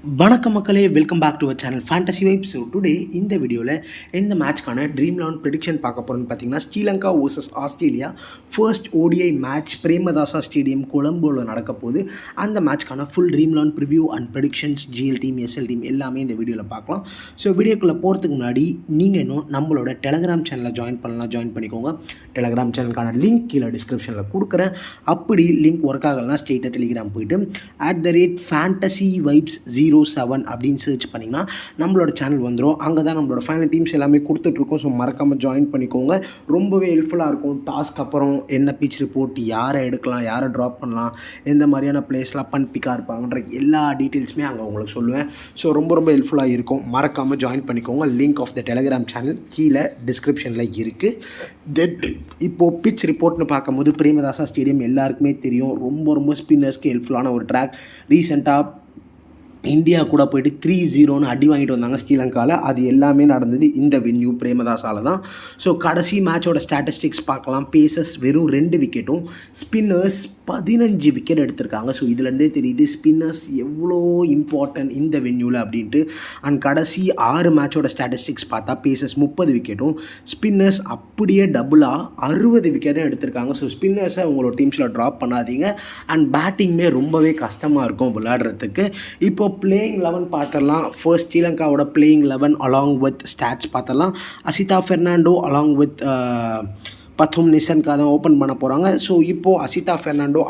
வணக்கம் மக்களே, welcome back to our channel Fantasy Vibes. So today இந்த வீடியோவில் எந்த மேட்ச்க்கான ட்ரீம் 11 ப்ரெடிக்ஷன் பார்க்க போகிறோன்னு பார்த்தீங்கன்னா, Sri Lanka versus Australia first ODI match Premadasa stadium கொலம்போவில் நடக்க போகுது. அந்த மேட்ச்க்கான full dream 11 preview and predictions, GL team, SL team எல்லாமே இந்த வீடியோவில் பார்க்கலாம். ஸோ வீடியோக்குள்ளே போகிறதுக்கு முன்னாடி நீங்கள் இன்னும் நம்மளோட டெலகிராம் சேனலில் ஜாயின் பண்ணிக்கோங்க. டெலகிராம் சேனலுக்கான லிங்க் கீழே டிஸ்கிரிப்ஷனில் கொடுக்குறேன். அப்படி லிங்க் ஒர்க் ஆகலைன்னா ஸ்ட்ரெயிட்டாக டெலிகிராம் போய்ட்டு @fantasy vibes 07 அப்படின்னு சர்ச் பண்ணிங்கன்னா நம்மளோட சேனல் வந்துடும். அங்கே தான் நம்மளோட ஃபைனல் டீம்ஸ் எல்லாமே கொடுத்துட்ருக்கோம். ஸோ மறக்காமல் ஜாயின் பண்ணிக்கோங்க. ரொம்பவே ஹெல்ப்ஃபுல்லாக இருக்கும். டாஸ்க் அப்புறம் என்ன பிச் ரிப்போர்ட், யாரை எடுக்கலாம், யாரை ட்ராப் பண்ணலாம், எந்த மாதிரியான பிளேஸ்லாம் பிக்காக இருப்பாங்கன்ற எல்லா டீட்டெயில்ஸுமே அங்கே உங்களுக்கு சொல்லுவேன். ஸோ ரொம்ப ஹெல்ப்ஃபுல்லாக இருக்கும். மறக்காமல் ஜாயின் பண்ணிக்கோங்க. Link of the Telegram channel கீழே டிஸ்கிரிப்ஷனில் இருக்குது. இப்போது பிச் ரிப்போர்ட்னு பார்க்கும்போது பிரேமதாசா ஸ்டேடியம் எல்லாருக்குமே தெரியும். ரொம்ப ஸ்பின்னர்ஸ்க்கு ஹெல்ப்ஃபுல்லான ஒரு ட்ராக். ரீசெண்டாக இந்தியா கூட போய்ட்டு 3-0 அடி வாங்கிட்டு வந்தாங்க ஸ்ரீலங்காவில். அது எல்லாமே நடந்தது இந்த வென்யூ பிரேமதாசாவில் தான். ஸோ கடைசி மேட்சோட ஸ்டாட்டிஸ்டிக்ஸ் பார்க்கலாம். பேசர்ஸ் வெறும் 2 விக்கெட்டும், ஸ்பின்னர்ஸ் 15 விக்கெட் எடுத்திருக்காங்க. ஸோ இதுலேருந்தே தெரியுது ஸ்பின்னர்ஸ் எவ்வளோ இம்பார்ட்டன்ட் இந்த வென்யூவில் அப்படின்ட்டு. அண்ட் கடைசி 6 மேட்சோட ஸ்டாட்டிஸ்டிக்ஸ் பார்த்தா பேசர்ஸ் 30 விக்கெட்டும், ஸ்பின்னர்ஸ் அப்படியே டபுளாக 60 விக்கெட்டும் எடுத்திருக்காங்க. ஸோ ஸ்பின்னர்ஸை உங்களோட டீம்ஸில் ட்ராப் பண்ணாதீங்க. அண்ட் பேட்டிங்குமே ரொம்பவே கஷ்டமாக இருக்கும் விளையாடுறதுக்கு. இப்போ பிளேயிங் 11 பார்த்துடலாம். ஃபர்ஸ்ட் ஸ்ரீலங்காவோட பிளேயிங் 11 அலாங் வித் ஸ்டாட்ஸ் பார்த்துடலாம். அசிதா ஃபெர்னாண்டோ அலாங் வித் பத்தும் நிஷன்கா தான் ஓப்பன் பண்ண போகிறாங்க. ஸோ இப்போது Asitha Fernando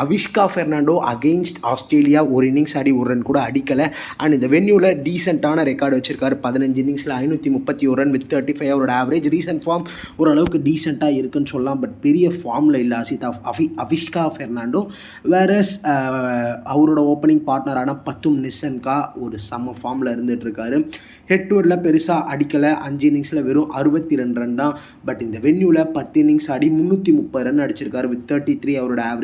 Avishka Fernando against Australia ஒரு இன்னிங்ஸ் ஆடி ஒரு ரன் கூட அடிக்கலை. அண்ட் இந்த வென்யூவில் டீசெண்டான ரெக்கார்டு வச்சிருக்காரு. 15 இன்னிங்ஸில் 531 ரன் வித் 35 அவரோட ஆவரேஜ். ரீசன்ட் ஃபார்ம் ஓரளவுக்கு டீசெண்டாக இருக்குன்னு சொல்லலாம். பட் பெரிய ஃபார்மில் இல்லை அவிஷ்கா ஃபெர்னாண்டோ. வேறஸ் அவரோட ஓப்பனிங் பார்ட்னரான பத்தும் நிஷன்கா ஒரு செம்ம ஃபார்மில் இருந்துகிட்ருக்காரு. ஹெட் டு ஹெட்டில் பெருசாக அடிக்கலை. 5 இன்னிங்ஸில் வெறும் 62 ரன் தான். பட் இந்த வென்யூவில் 10 இன்னிங்ஸ் ஆடி 330 ரன் அடிச்சிருக்காரு வித் 33 அவரோட ஆவரேஜ்.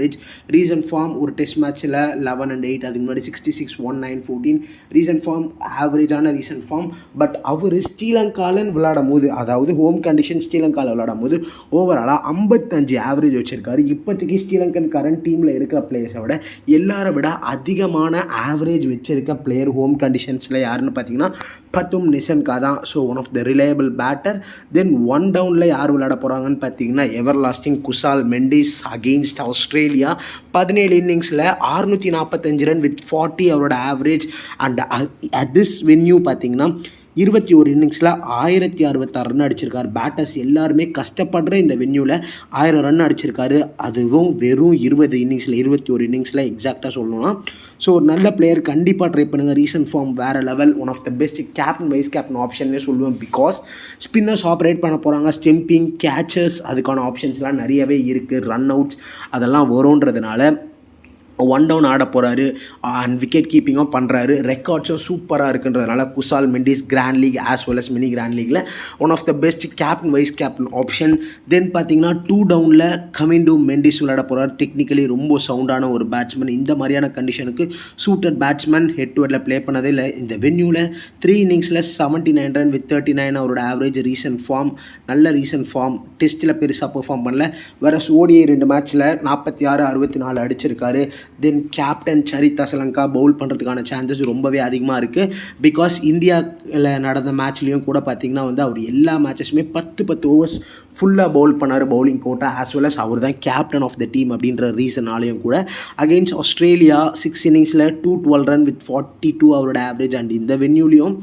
ரீசன்ட் ஃபார்ம் ஒரு டெஸ்ட் மேட்ச்சில் 11 and 8, அதுக்கு முன்னாடி 66, 1-9, 14 ரீசன்ட் ஃபார்ம், ஆவரேஜான ரீசன்ட் ஃபார்ம். பட் அவர் ஸ்ரீலங்காலன்னு விளையாடும் போது, அதாவது ஹோம் கண்டிஷன் ஸ்ரீலங்காவில் விளையாடும் போது ஓவராலாக 55 ஆவரேஜ் வச்சுருக்காரு. இப்போதைக்கு ஸ்ரீலங்கன் கரண்ட் டீமில் இருக்கிற பிளேயர்ஸை விட எல்லாரை விட அதிகமான ஆவரேஜ் வச்சிருக்க பிளேயர் ஹோம் கண்டிஷன்ஸில் யாருன்னு பார்த்தீங்கன்னா பத்தும் நிஷன்கா தான். So one of the reliable batter. Then 1 டவுனில் யார் விளையாட போகிறாங்கன்னு பார்த்தீங்கன்னா everlasting Kusal Mendis against Australia. 17 இன்னிங்ஸில் 645 ரன் வித் 40 அவரோட average. And at this venue பார்த்தீங்கன்னா 21 இன்னிங்ஸில் 1066 ரன் அடிச்சிருக்காரு. பேட்டர்ஸ் எல்லாருமே கஷ்டப்படுற இந்த வென்யூவில் 1000 ரன் அடிச்சிருக்காரு. அதுவும் வெறும் 21 இன்னிங்ஸில் எக்ஸாக்டாக சொல்லணும்னா. ஸோ நல்ல பிளேயர், கண்டிப்பாக ட்ரை பண்ணுங்கள். ரீசன்ட் ஃபார்ம் வேறு level. One of the best captain vice captain ஆப்ஷன்னே சொல்லுவேன். பிகாஸ் ஸ்பின்னர்ஸ் ஆப்ரேட் பண்ண போகிறாங்க. ஸ்டெம்பிங், கேச்சர்ஸ், அதுக்கான ஆப்ஷன்ஸ்லாம் நிறையவே இருக்குது. ரன் அவுட்ஸ் அதெல்லாம் வரும்ன்றதுனால 1 டவுன் ஆட போகிறாரு. அண்ட் விக்கெட் கீப்பிங்கும் பண்ணுறாரு. ரெக்கார்ட்ஸும் சூப்பராக இருக்குன்றதுனால Kusal Mendis grand league as well as mini grand லீக்கில் one of the best captain vice captain option. Then பார்த்தீங்கன்னா 2 டவுனில் கமிண்டு மெண்டிஸ் விளையாட போகிறார். டெக்னிக்கலி ரொம்ப சவுண்டான ஒரு பேட்ஸ்மேன். இந்த மாதிரியான கண்டிஷனுக்கு சூட்டட் பேட்ஸ்மேன். ஹெட் டு ஹெட்டில் ப்ளே பண்ணதே இல்லை. இந்த வென்யூவில் 3 இன்னிங்ஸில் 79 ரன் வித் 39 அவரோட ஆவரேஜ். ரீசன்ட் ஃபார்ம் நல்ல ரீசன்ட் ஃபார்ம். டெஸ்ட்டில் பெருசாக பெர்ஃபார்ம் பண்ணல. வேறு ஓடிஐ 2 மேட்ச்சில் 46, 64 அடிச்சிருக்காரு. தென் கேப்டன் சரித் அசலங்கா பவுல் பண்ணுறதுக்கான சான்சஸ் ரொம்பவே அதிகமாக இருக்குது. பிகாஸ் இந்தியாவில் நடந்த மேட்ச்லேயும் கூட பார்த்திங்கன்னா அவர் எல்லா மேட்சஸுமே 10 ஓவர்ஸ் ஃபுல்லாக பவுல் பண்ணார். Bowling quota as well as அவர் தான் கேப்டன் ஆஃப் த டீம் அப்படின்ற ரீசனாலையும் கூட. அகெயின்ஸ்ட் ஆஸ்திரேலியா 6 இன்னிங்ஸில் 212 ரன் வித் 42 அவரோட ஆவரேஜ். அண்ட் இந்த வென்யூலையும்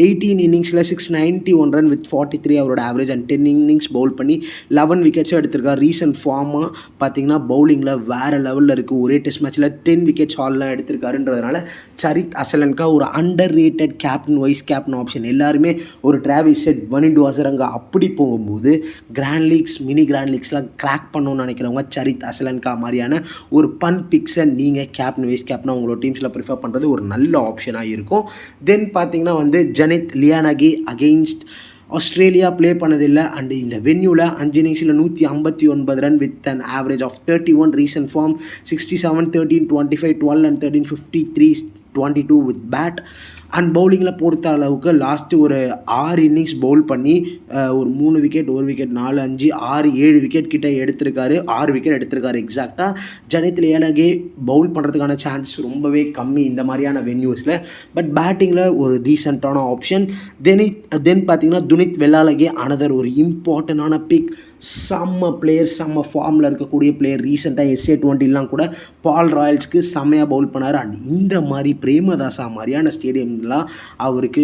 18 இன்னிங்ஸில் 691 ரன் வித் 43 அவரோட ஆவரேஜ். அண்ட் 10 இன்னிங்ஸ் பவுல் பண்ணி 11 விக்கெட்ஸும் எடுத்திருக்காரு. ரீசன்ட் ஃபார்மாக பார்த்திங்கன்னா பவுலிங்கில் வேறு லெவலில் இருக்குது. ஒரே டெஸ்ட் மேட்ச்சில் 10 விக்கெட்ஸ் ஆல்லாம் எடுத்திருக்காருன்றதுனால சரித் அசலன்கா ஒரு under rated captain vice captain option. எல்லாருமே ஒரு டிராவிஸ் ஹெட், வனிண்டு ஹசரங்கா அப்படி போகும்போது கிராண்ட் லீக்ஸ், மினி கிராண்ட் லீக்ஸ்லாம் கிராக் பண்ணணும்னு நினைக்கிறவங்க சரித் அசலன்கா மாதிரியான ஒரு பிக்ஸை நீங்கள் கேப்டன் வைஸ் கேப்டனாக உங்களோட டீம்ஸில் ப்ரிஃபர் பண்ணுறது ஒரு நல்ல ஆப்ஷனாக இருக்கும். தென் பார்த்தீங்கன்னா Janith Liyanage against Australia play பண்ணதில்லை. அண்ட் இந்த வென்யூவில் 5 இன்னிங்ஸில் 159 run with an average of 31. Recent form 67, 13, 25, 12 and 13, 53, 22 with bat. And பவுலிங்கில் பொறுத்த அளவுக்கு லாஸ்ட்டு ஒரு 6 இன்னிங்ஸ் பவுல் பண்ணி ஒரு 3 விக்கெட் 1 விக்கெட் 4 5 6 7 விக்கெட் கிட்ட எடுத்திருக்காரு. 6 விக்கெட் எடுத்திருக்காரு எக்ஸாக்டாக. ஜனித் லியானகே பவுல் பண்ணுறதுக்கான சான்ஸ் ரொம்பவே கம்மி இந்த மாதிரியான வென்யூஸில். பட் பேட்டிங்கில் ஒரு ரீசெண்டான ஆப்ஷன். தென் பார்த்தீங்கன்னா துனித் வெள்ளாலகே அனதர் ஒரு இம்பார்ட்டண்டான பிக். செம்ம பிளேயர், செம்ம ஃபார்மில் இருக்கக்கூடிய பிளேயர். ரீசெண்டாக SA20 கூட பால் ராயல்ஸ்க்கு செம்மையாக பவுல் பண்ணார். அண்ட் இந்த மாதிரி பிரேமதாசா மாதிரியான ஸ்டேடியம்லாம் அவருக்கு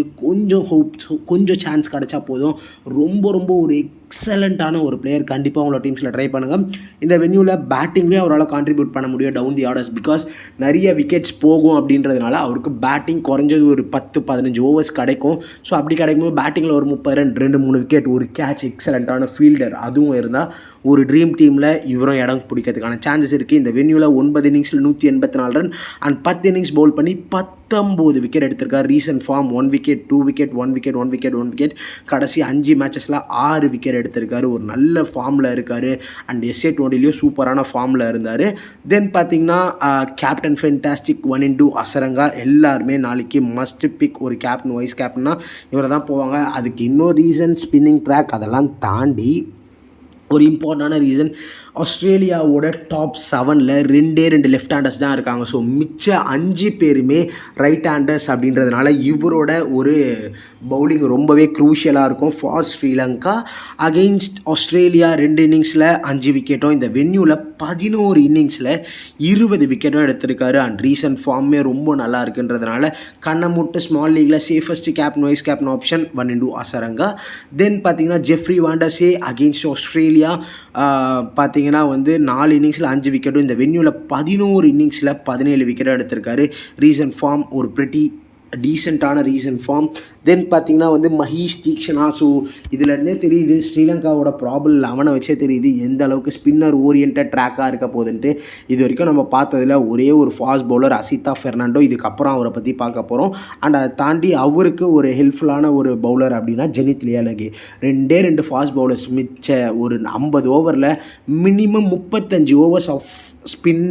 கொஞ்சம் சான்ஸ் கிடச்சா போதும். ரொம்ப ஒரு எக்ஸலண்ட்டான ஒரு பிளேயர். கண்டிப்பாக உங்களோட டீம்ஸில் ட்ரை பண்ணுங்கள். இந்த வென்யூவில் பேட்டிங்லேயே அவரால் கான்ட்ரிபியூட் பண்ண முடியும் டவுன் தி ஆர்டர்ஸ். பிகாஸ் நிறைய விக்கெட்ஸ் போகும் அப்படின்றதுனால அவருக்கு பேட்டிங் குறைஞ்சது ஒரு 10-15 ஓவர்ஸ் கிடைக்கும். ஸோ அப்படி கிடைக்கும்போது பேட்டிங்கில் ஒரு 30 ரன் 2-3 விக்கெட் ஒரு கேட்ச், எக்ஸலண்ட்டான ஃபீல்டர் அதுவும் இருந்தால் ஒரு ட்ரீம் டீமில் இவரும் இடம் பிடிக்கிறதுக்கான சான்சஸ் இருக்குது. இந்த வென்யூவில் 9 இன்னிங்ஸில் 184 ரன் அண்ட் 10 இன்னிங்ஸ் பவுல் பண்ணி 19 விக்கெட் எடுத்திருக்கார். Recent form 1 wicket 2 wicket 1 wicket 1 wicket 1 wicket. கடைசி 5 மேட்சஸில் 6 விக்கெட் எடுத்திருக்காரு. ஒரு நல்ல ஃபார்மில் இருக்கார். அண்ட் SA20 சூப்பரான ஃபார்மில் இருந்தார். தென் பார்த்தீங்கன்னா கேப்டன் ஃபென்டாஸ்டிக் 1 அசரங்கா. எல்லாருமே நாளைக்கு மஸ்ட் பிக். ஒரு கேப்டன் வைஸ் கேப்டன்னா இவரை தான் போவாங்க. அதுக்கு இன்னொரு ரீசன் ஸ்பின்னிங் ட்ராக். அதெல்லாம் தாண்டி ஒரு இம்பார்ட்டண்டான ரீசன் ஆஸ்திரேலியாவோட டாப் 7ல் 2 லெஃப்ட் ஹேண்டர்ஸ் தான் இருக்காங்க. ஸோ மிச்ச 5 பேருமே ரைட் ஹேண்டர்ஸ் அப்படின்றதுனால இவரோட ஒரு பவுலிங் ரொம்பவே க்ரூஷியலாக இருக்கும் ஃபார் ஸ்ரீலங்கா. அகெயின்ஸ்ட் ஆஸ்திரேலியா 2 இன்னிங்ஸில் 5 விக்கெட்டும், இந்த வென்யூவில் 11 இன்னிங்ஸில் 20 விக்கெட்டும் எடுத்திருக்காரு. அண்ட் ரீசன்ட் ஃபார்மே ரொம்ப நல்லா இருக்குன்றதுனால கண்ணை மூட்டு ஸ்மால் லீக்கில் safest captain vice captain option 1 Hasaranga. Then பார்த்தீங்கன்னா ஜெஃப்ரி வாண்டர்ஸே அகெயின்ஸ்ட் ஆஸ்திரேலியா பார்த்தீங்கன்னா 4 இன்னிங்ஸில் 5 விக்கெட்டும், இந்த வென்யூவில் 11 இன்னிங்ஸில் 17 விக்கெட்டும் எடுத்திருக்காரு. ரீசன்ட் ஃபார்ம் ஒரு பிரிட்டி டீசெண்டான ரீசன் ஃபார்ம். தென் பார்த்தீங்கன்னா மஹீஷ் தீக்ஷனா. ஸோ இதிலருந்தே தெரியுது ஸ்ரீலங்காவோட ப்ராப்ளம் 11 வச்சே தெரியுது எந்த அளவுக்கு ஸ்பின்னர் ஓரியன்ட் ட்ராக்காக இருக்க போகுதுன்ட்டு. இது வரைக்கும் நம்ம பார்த்ததில் ஒரே ஒரு ஃபாஸ்ட் பவுலர் அசிதா ஃபெர்னாண்டோ. இதுக்கப்புறம் அவரை பற்றி பார்க்க போகிறோம். அண்ட் அதை தாண்டி அவருக்கு ஒரு ஹெல்ப்ஃபுல்லான ஒரு பவுலர் அப்படின்னா ஜனித் லியானகே. 2 fast bowlers. மிச்ச ஒரு 50 ஓவரில் மினிமம் 35 ஓவர்ஸ் ஆஃப் ஸ்பின்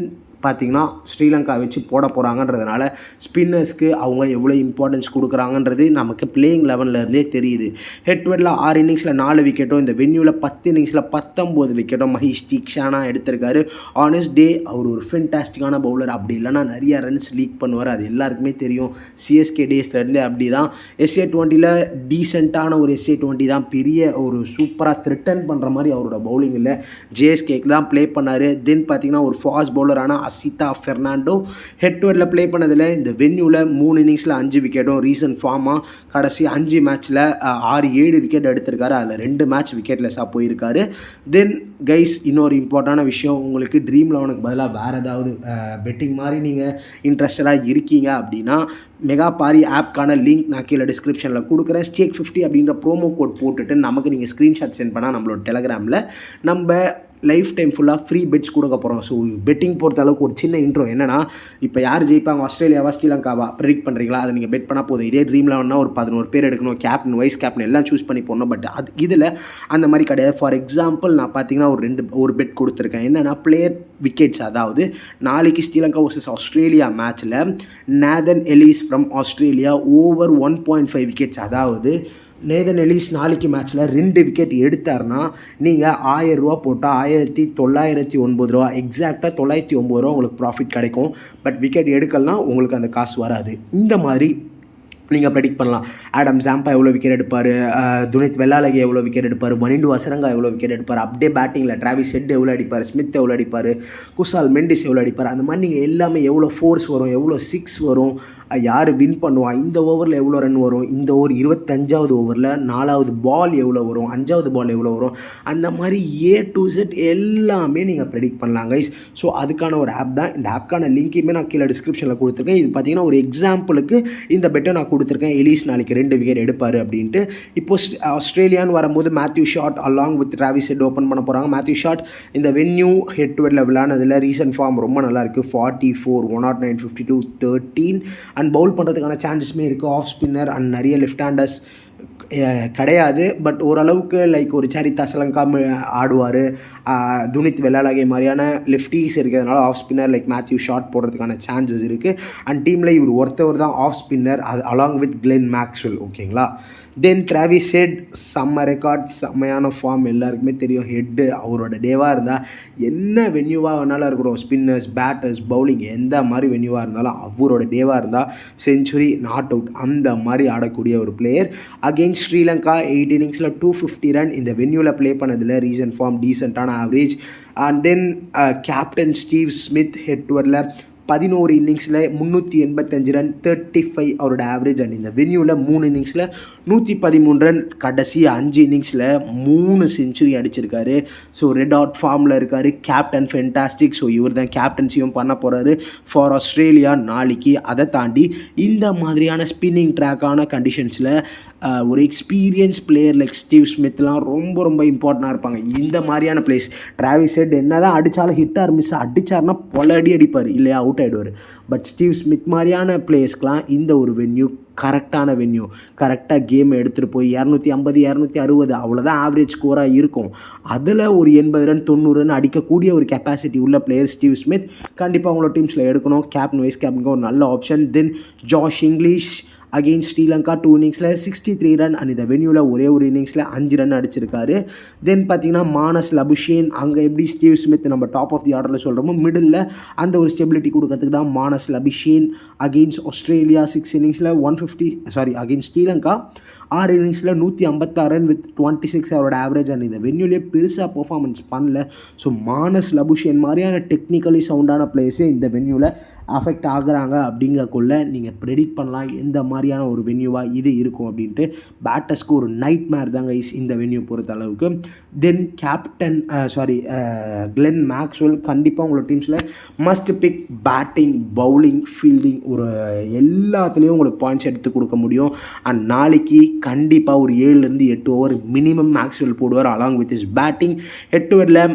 பார்த்திங்கன்னா ஸ்ரீலங்கா வச்சு போட போகிறாங்கன்றதுனால ஸ்பின்னர்ஸ்க்கு அவங்க எவ்வளோ இம்பார்ட்டன்ஸ் கொடுக்குறாங்கன்றது நமக்கு பிளேயிங் லெவன்லேருந்தே தெரியுது. ஹெட்வெட்டில் 6 இன்னிங்ஸில் 4 விக்கெட்டும், இந்த வென்யூவில் 10 இன்னிங்ஸில் 19 விக்கெட்டும் மஹீஷ் தீக்ஷனா எடுத்திருக்காரு. ஆனஸ்ட் டே அவர் ஒரு ஃபென்டாஸ்டிக்கான பவுலர். அப்படி இல்லைனா நிறைய ரன்ஸ் லீக் பண்ணுவார், அது எல்லாருக்குமே தெரியும். CSK டேஸ்லேருந்தே அப்படி தான். SA20 டீசெண்டான ஒரு SA20 தான். பெரிய ஒரு சூப்பராக த்ரிட்டன் பண்ணுற மாதிரி அவரோட பவுலிங் இல்லை. JSKக்கு தான் ப்ளே பண்ணார். தென் பார்த்திங்கன்னா ஒரு ஃபாஸ்ட் பவுலரான அசிதா ஃபெர்னாண்டோ ஹெட் டு ஹெட்டில் ப்ளே பண்ணதில் இந்த வென்யூவில் 3 இன்னிங்ஸில் 5 விக்கெட்டும். ரீசன்ட் ஃபார்மாக கடைசி 5 மேட்ச்சில் 6-7 விக்கெட் எடுத்திருக்காரு. அதில் 2 மேட்ச் விக்கெட்லெஸ்ஸாக போயிருக்காரு. தென் கைஸ் இன்னொரு இம்பார்ட்டான விஷயம், உங்களுக்கு ட்ரீம் 11க்கு பதிலாக வேறு ஏதாவது பெட்டிங் மாதிரி நீங்கள் இன்ட்ரெஸ்டடாக இருக்கீங்க அப்படின்னா மெகா பாரி ஆப்க்கான லிங்க் நான் கீழே டிஸ்கிரிப்ஷனில் கொடுக்குறேன். ஸ்டேக் 50 அப்படின்ற ப்ரோமோ கோட் போட்டுட்டு நமக்கு நீங்கள் ஸ்க்ரீன்ஷாட் சென்ட் பண்ணால் நம்மளோட டெலகிராமில் நம்ம லைஃப் டைம் ஃபுல்லாக ஃப்ரீ பெட்ஸ் கொடுக்க போகிறோம். ஸோ பெட்டிங் பொறுத்த அளவுக்கு ஒரு சின்ன இன்ட்ரோ என்னென்னா, இப்போ யார் ஜெயிப்பாங்க, ஆஸ்திரேலியாவா ஸ்ரீலங்காவா ப்ரெடிக்ட் பண்ணுறீங்களா, அதை நீங்கள் பெட் பண்ணால் போதும். இதே ட்ரீம் 11னா ஒரு 11 பேர் எடுக்கணும், கேப்டன் வைஸ் கேப்டன் எல்லாம் சூஸ் பண்ணி போடணும். பட் அது இதில் அந்த மாதிரி கிடையாது. ஃபார் எக்ஸாம்பிள் நான் பார்த்தீங்கன்னா ஒரு பெட் கொடுத்துருக்கேன். என்னென்னா பிளேயர் விக்கெட்ஸ். அதாவது நாளைக்கு ஸ்ரீலங்கா வர்சஸ் ஆஸ்திரேலியா மேட்ச்சில் Nathan Ellis from Australia over 1.5 wickets. அதாவது நேதன் எலிஸ் நாளைக்கு மேட்ச்சில் 2 விக்கெட் எடுத்தார்னா நீங்கள் 1000 ரூபா போட்டால் 1909 ரூபா, எக்ஸாக்டாக 909 ரூபா உங்களுக்கு ப்ராஃபிட் கிடைக்கும். பட் விக்கெட் எடுக்கலனா உங்களுக்கு அந்த காசு வராது. இந்த மாதிரி நீங்கள் ப்ரெடிக்ட் பண்ணலாம். ஆடம் ஜாம்பா எவ்வளோ விக்கெட் எடுப்பார், துனித் வெள்ளாலகே எவ்வளோ விக்கெட் எடுப்பார், மணிண்டு அசரங்கா எவ்வளோ விக்கெட் எடுப்பார், அப்படியே பேட்டிங்கில் டிராவிஸ் ஹெட் எவ்வளோ அடிப்பார், ஸ்மித் எவ்வளோ அடிப்பார், குசால் மெண்டிஸ் எவ்வளோ அடிப்பார், அந்த மாதிரி நீங்கள் எல்லாமே எவ்வளோ ஃபோர்ஸ் வரும், எவ்வளோ 6 வரும், யார் வின் பண்ணுவா, இந்த ஓவரில் எவ்வளோ ரன் வரும், இந்த ஓவர் 25வது ஓவரில் 4வது பால் எவ்வளோ வரும், 5வது பால் எவ்வளோ வரும், அந்த மாதிரி A to Z எல்லாமே நீங்கள் ப்ரெடிக்ட் பண்ணலாம் கைஸ். ஸோ அதுக்கான ஒரு ஆப் தான். இந்த ஆப்க்கான லிங்க்குமே நான் கீழே டிஸ்கிரிப்ஷனில் கொடுத்துருக்கேன். இது பார்த்தீங்கன்னா ஒரு எக்ஸாம்பிளுக்கு இந்த பெட்டை நான் கொடுத்துருக்கேன். எலிஸ் நாளைக்கு 2 விக்கெட் எடுப்பார் அப்படின்ட்டு. இப்போ ஆஸ்திரேலியான்னு வரும்போது Matthew Short along with Travis Head open பண்ண போகிறாங்க. மேத்யூ ஷாட் இந்த வென்யூ ஹெட் டு ஹெட்டில் விளையாடுனதில் ரீசன்ட் ஃபார்ம் ரொம்ப நல்லாயிருக்கு. 44, 109, 52, 13 அண்ட் பவுல் பண்ணுறதுக்கான சான்சஸ்மே இருக்குது. ஆஃப் ஸ்பின்னர் அண்ட் நிறைய லெஃப்ட் ஹேண்டர்ஸ் கிடையாது. பட் ஓரளவுக்கு லைக் ஒரு சரிதா அசலங்கா ஆடுவார். துனித் வெள்ளாலகை மாதிரியான லெஃப்டிஸ் இருக்கிறதுனால off spinner like Matthew Short போடுறதுக்கான சான்சஸ் இருக்குது. அண்ட் டீமில் இவர் ஒருத்தவர் தான் ஆஃப் ஸ்பின்னர், அது அலாங் வித் கிளென் மேக்ஸ்வெல். ஓகேங்களா. தென் டிராவிஸ் ஹெட் செம்ம ரெக்கார்ட், செம்மையான ஃபார்ம், எல்லாருக்குமே தெரியும். ஹெட்டு அவரோட டேவாக இருந்தால் என்ன வென்யூவாக வேணாலும் இருக்கிறோம், ஸ்பின்னர்ஸ் பேட்டர்ஸ் பவுலிங் எந்த மாதிரி வென்யூவாக இருந்தாலும் அவரோட டேவாக இருந்தால் செஞ்சுரி நாட் அவுட் அந்த மாதிரி ஆடக்கூடிய ஒரு பிளேயர். அகெயின்ஸ்ட் ஸ்ரீலங்கா 8 இன்னிங்ஸில் 250 ரன் இந்த வென்யூவில் ப்ளே பண்ணதில் ரீசன்ட் ஃபார்ம் டீசெண்டான average. And then captain Steve Smith head to head 11 இன்னிங்ஸில் 385 ரன் 35 அவரோட ஆவரேஜ். அண்ட் இந்த வென்யூவில் 3 இன்னிங்ஸில் 113 ரன், கடைசி 5 இன்னிங்ஸில் 3 செஞ்சுரி அடிச்சிருக்காரு. ஸோ ரெட் ஹாட் ஃபார்மில் இருக்கார். Captain fantastic. ஸோ இவர் தான் கேப்டன்சியும் பண்ண போகிறாரு ஃபார் ஆஸ்திரேலியா நாளைக்கு. அதை தாண்டி இந்த மாதிரியான ஸ்பின்னிங் ட்ராக்கான கண்டிஷன்ஸில் ஒரு எக்ஸ்பீரியன்ஸ் பிளேயர் லைக் ஸ்டீவ் ஸ்மித்லாம் ரொம்ப ரொம்ப இம்பார்ட்டண்டாக இருப்பாங்க. இந்த மாதிரியான பிளேஸ் டிராவிஸ் ஹெட் என்ன தான் அடித்தாலும் ஹிட் ஆர் மிஸ் அடித்தார்னா பொலடி அடிப்பார், இல்லையா அவுட் ஆகிடுவார். பட் ஸ்டீவ் ஸ்மித் மாதிரியான பிளேயர்ஸ்க்கெலாம் இந்த ஒரு வென்யூ கரெக்டான வென்யூ. கரெக்டாக கேமை எடுத்துகிட்டு போய் 250 260 அவ்வளோதான் ஆவரேஜ் ஸ்கோராக இருக்கும். அதில் ஒரு 80 ரன் 90 ரன் அடிக்கக்கூடிய ஒரு கெப்பாசிட்டி உள்ள பிளேயர் ஸ்டீவ் ஸ்மித். கண்டிப்பாக அவங்களோட டீம்ஸில் எடுக்கணும். கேப்டன் வைஸ் கேப்டனுக்கு ஒரு நல்ல ஆப்ஷன். தென் ஜாஷ் இங்கிலீஷ் அகெயின்ஸ்ட் ஸ்ரீலங்கா 2 இன்னிங்ஸில் 63 ரன் அண்ட் இந்த வென்யூவில் ஒரே ஒரு இன்னிங்ஸில் 5 ரன் அடிச்சிருக்காரு. தென் பார்த்தீங்கன்னா மானஸ் லபுஷேன், அங்கே எப்படி ஸ்டீவ் ஸ்மித் நம்ம டாப் ஆஃப் தி ஆர்டரில் சொல்கிறோமோ மிடில் அந்த ஒரு ஸ்டெபிலிட்டி கொடுக்கறதுக்கு தான் மானஸ் லபுஷேன். அகெயின்ஸ்ட் ஆஸ்திரேலியா 6 இன்னிங்ஸில் 150 அகெயின்ஸ்ட் ஸ்ரீலங்கா 6 இன்னிங்ஸில் 156 ரன் வித் 26 அவரோட ஆவரேஜ். அண்ட் இந்த வென்யூலேயே பெருசாக பர்ஃபார்மன்ஸ் பண்ணல. ஸோ மானஸ் லபுஷேன் மாதிரியான டெக்னிக்கலி சவுண்டான பிளேயர்ஸே இந்த வென்யூவில் அஃபெக்ட் ஆகுறாங்க. அப்படிங்கக்குள்ள நீங்கள் ப்ரெடிக்ட் பண்ணலாம் எந்த மாதிரியான ஒரு வென்யூவாக இது இருக்கும் அப்படின்ட்டு. பேட்டர்ஸ்க்கு ஒரு நைட் மேர் தாங்க இந்த வென்யூ பொறுத்த அளவுக்கு. தென் கேப்டன் கிளென் மேக்ஸ்வெல் கண்டிப்பாக உங்களோட டீம்ஸில் must pick. Batting bowling fielding ஒரு எல்லாத்துலேயும் உங்களுக்கு பாயிண்ட்ஸ் எடுத்து கொடுக்க முடியும். அண்ட் நாளைக்கு கண்டிப்பாக ஒரு 7-8 ஓவர் மினிமம் மேக்ஸ்வெல் போடுவார் along with is batting. Head to ஹெட்டில்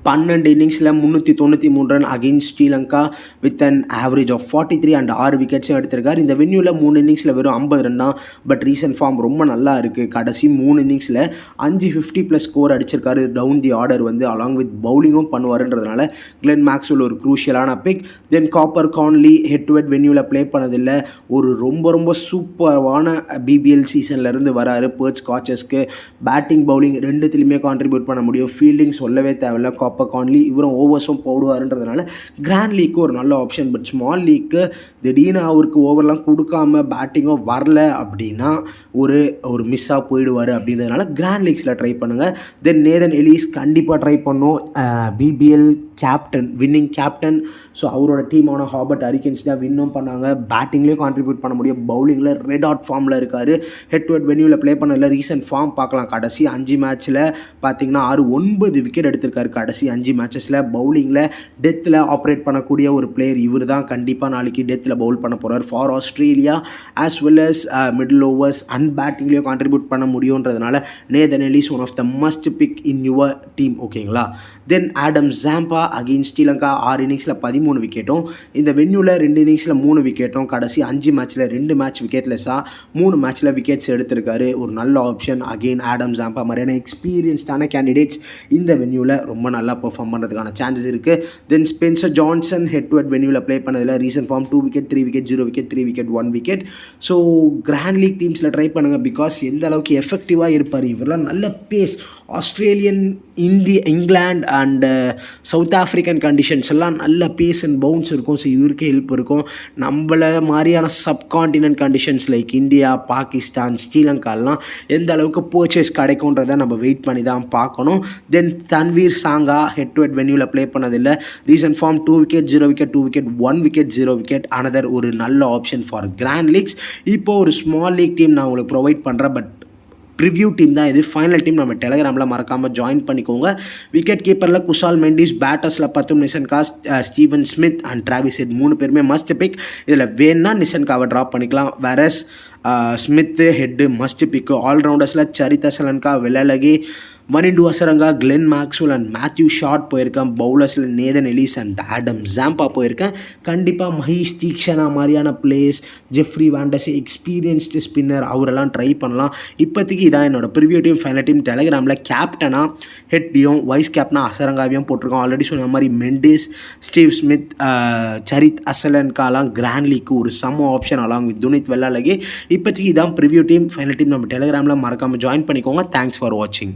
12 இன்னிங்ஸில் 393 run against Sri Lanka with an average of 43 and 6 விக்கெட்ஸும் எடுத்திருக்காரு. இந்த வென்யூவில் 3 இன்னிங்ஸில் வெறும் 50 ரன் தான். பட் ரீசன்ட் ஃபார்ம் ரொம்ப நல்லா இருக்குது. கடைசி 3 இன்னிங்ஸில் 550+ ஸ்கோர் அடிச்சிருக்காரு. டவுன் தி ஆர்டர் வந்து அலாங் வித் பவுலிங்கும் பண்ணுவாருன்றதுனால கிளென் மேக்ஸ்வெல் ஒரு க்ரூஷியலான pick. Then Cooper Connolly head to head வென்யூவில் ப்ளே பண்ணதில்லை. ஒரு ரொம்ப சூப்பரான பிபிஎல் சீசன்லேருந்து வராரு. பேர்த் ஸ்காச்சஸ்க்கு பேட்டிங் பவுலிங் ரெண்டுத்துலையுமே கான்ட்ரிபியூட் பண்ண முடியும். ஃபீல்டிங் சொல்லவே தேவையில்லை. காப்பர் கான்லி இவரும் ஓவர்ஸும் போடுவாருன்றதுனால கிராண்ட் லீக்கு ஒரு நல்ல ஆப்ஷன். பட் ஸ்மால் லீக்கு திடீர்னு அவருக்கு ஓவர்லாம் கொடுக்காம பேட்டிங்கோ வரல அப்படின்னா ஒரு மிஸ்ஸாக போயிடுவார். அப்படின்றதுனால கிராண்ட் லீக்ஸில் ட்ரை பண்ணுங்கள். தென் நேதன் எலிஸ் கண்டிப்பாக ட்ரை பண்ணும். BBL captain, winning captain. So அவரோட டீமான ஹாபர்ட் ஹரிக்கன்ஸ் தான் வின்னும் பண்ணாங்க. பேட்டிங்லேயும் கான்ட்ரிபியூட் பண்ண முடியும். பவுலிங்கில் ரெட் ஹாட் ஃபார்மில் இருக்கார். ஹெட் டு ஹெட் வென்யூவில் ப்ளே பண்ணதில்லை. ரீசன்ட் ஃபார்ம் பார்க்கலாம். கடைசி 5 மேட்ச்சில் பார்த்தீங்கன்னா 6-9 விக்கெட் எடுத்திருக்காரு. கடைசி 5 மேட்சஸில் பவுலிங்கில் டெத்தில் ஆப்ரேட் பண்ணக்கூடிய ஒரு பிளேயர் இவர் தான். கண்டிப்பாக நாளைக்கு டெத்தில் பவுல் பண்ண போகிறார் for Australia. As well as middle overs and பேட்டிங்லேயும் கான்ட்ரிபியூட் பண்ண முடியுன்றதுனால Nathan Ellis one of the must pick in your team. ஓகேங்களா. தென் ஆடம் ஜாம்பா அகெயின்ஸ்ட் ஸ்ரீலங்கா 6 இன்னிங்ஸில் 13 விக்கெட்டும் இந்த வென்யூவில் 2 இன்னிங்ஸில் 3 விக்கெட்டும் கடைசி 5 மேட்ச்சில் 2 மேட்ச் விக்கெட்லெஸ்ஸாக 3 மேட்ச்சில் விக்கெட்ஸ் எடுத்திருக்காரு. ஒரு நல்ல ஆப்ஷன். அகெயின் ஆடம் ஜாம்பா மாதிரியான எக்ஸ்பீரியன்ஸ்டான கேண்டிடேட்ஸ் இந்த வென்யூவில் ரொம்ப நல்லா பெர்ஃபார்ம் பண்ணுறதுக்கான சான்சஸ் இருக்குது. Then Spencer Johnson head to head வென்யூவில் ப்ளே பண்ணதில் recent form 2 wicket 3 wicket 0 wicket 3 wicket 1 wicket. So grand league டீம்ஸில் ட்ரை பண்ணுங்கள். பிகாஸ் எந்த அளவுக்கு எஃபெக்டிவாக இருப்பார். இவரெல்லாம் நல்ல pace. Australian, England and south African conditions எல்லாம் நல்ல பேஸ் அண்ட் பவுன்ஸ் இருக்கும். ஸோ இவருக்கு ஹெல்ப் இருக்கும். நம்மள மாதிரியான subcontinent conditions like India, Pakistan, ஸ்ரீலங்காலாம் எந்த அளவுக்கு பர்ச்சேஸ் கிடைக்கும்ன்றதை நம்ம வெயிட் பண்ணி தான் பார்க்கணும். Then Tanveer Sangha head to head வென்யூவில் ப்ளே பண்ணதில்லை. Recent form 2 wicket 0 wicket 2 wicket 1 wicket 0 wicket. Another ஒரு நல்ல ஆப்ஷன் ஃபார் கிராண்ட் லீக்ஸ். இப்போது ஒரு ஸ்மால் லீக் டீம் நான் உங்களுக்கு ப்ரொவைட் பண்ணுறேன். பட் ப்ரிவ்யூ டீம் தான் இது. ஃபைனல் டீம் நம்ம டெலகிராமில் மறக்காமல் ஜாயின் பண்ணிக்கோங்க. விக்கெட் கீப்பரில் குஷால் மெண்டிஸ், பேட்டர்ஸில் Pathum Nissanka, Steven Smith and Travis Head 3 பேருமே மஸ்ட் பிக். இதில் வேணா நிஷன்காவை ட்ராப் பண்ணிக்கலாம். வேறஸ் ஸ்மித்து ஹெட்டு மஸ்ட் பிக்கு. ஆல்ரவுண்டர்ஸில் Charith Asalanka, Wellalage, Wanindu Hasaranga, Glenn Maxwell and Matthew Short போயிருக்கேன். பவுலர்ஸில் Nathan Ellis and Adam Zampa போயிருக்கேன். கண்டிப்பாக மஹீஷ் தீக்ஷனா மாதிரியான பிளேஸ், ஜெஃப்ரி வாண்டஸ் எக்ஸ்பீரியன்ஸ்டு ஸ்பின்னர், அவரெல்லாம் ட்ரை பண்ணலாம். இப்போதைக்கு இதான் என்னோட ப்ரிவியூ டீம், ஃபைனல் டீம். டெலகிராமில் கேப்டனாக ஹெட்டையும் வைஸ் கேப்டனாக அசரங்காவையும் போட்டிருக்கோம். ஆல்ரெடி சொன்ன மாதிரி மெண்டிஸ், ஸ்டீவ் ஸ்மித், சரித் அசலன்காலாம் கிராண்ட் லீக்கு ஒரு செம்ம option along with Dunith Wellalage. இப்போதைக்கு இதான் ப்ரிவியூ டீம், ஃபைனல் டீம். நம்ம டெலகிராமில் மறக்காமல் ஜாயின் பண்ணிக்கோங்க. தேங்க்ஸ் ஃபார் வாட்சிங்.